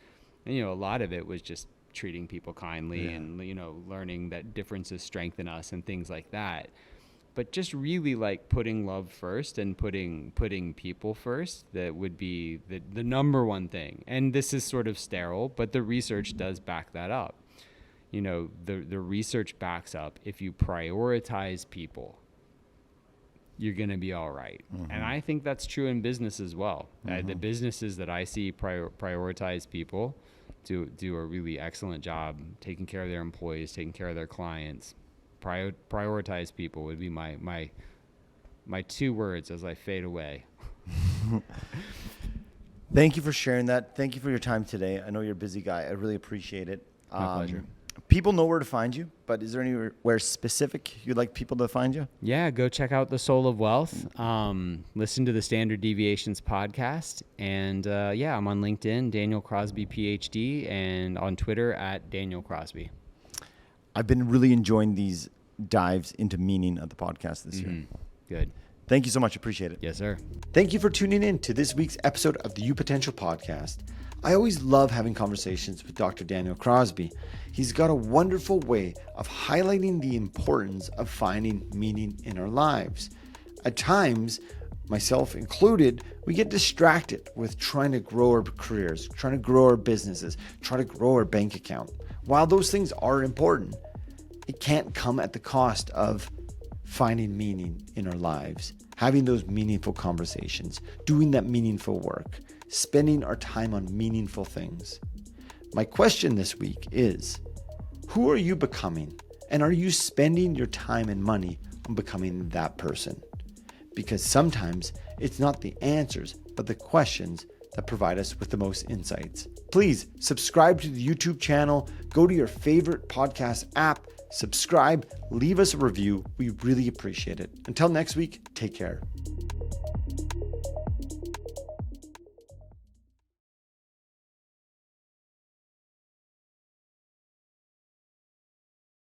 S1: and a lot of it was just treating people kindly and learning that differences strengthen us and things like that. But just really like putting love first and putting people first, that would be the number one thing. And this is sort of sterile, but the research does back that up. The research backs up, if you prioritize people, you're going to be all right. And I think that's true in business as well. The businesses that I see prioritize people do a really excellent job taking care of their employees, taking care of their clients. Prioritize people would be my 2 words as I fade away.
S3: Thank you for sharing that. Thank you for your time today. I know you're a busy guy. I really appreciate it.
S1: My pleasure.
S3: People know where to find you, but is there anywhere specific you'd like people to find you?
S1: Yeah, go check out The Soul of Wealth. Listen to the Standard Deviations podcast. And I'm on LinkedIn, Daniel Crosby, PhD, and on Twitter at Daniel Crosby.
S3: I've been really enjoying these dives into meaning of the podcast this year.
S1: Good.
S3: Thank you so much. Appreciate it.
S1: Yes, sir.
S2: Thank you for tuning in to this week's episode of the You Potential podcast. I always love having conversations with Dr. Daniel Crosby. He's got a wonderful way of highlighting the importance of finding meaning in our lives. At times, myself included, we get distracted with trying to grow our careers, trying to grow our businesses, trying to grow our bank account. While those things are important, it can't come at the cost of finding meaning in our lives, having those meaningful conversations, doing that meaningful work, spending our time on meaningful things. My question this week is, who are you becoming? And are you spending your time and money on becoming that person? Because sometimes it's not the answers, but the questions that provide us with the most insights. Please subscribe to the YouTube channel, go to your favorite podcast app, subscribe, leave us a review. We really appreciate it. Until next week, take care.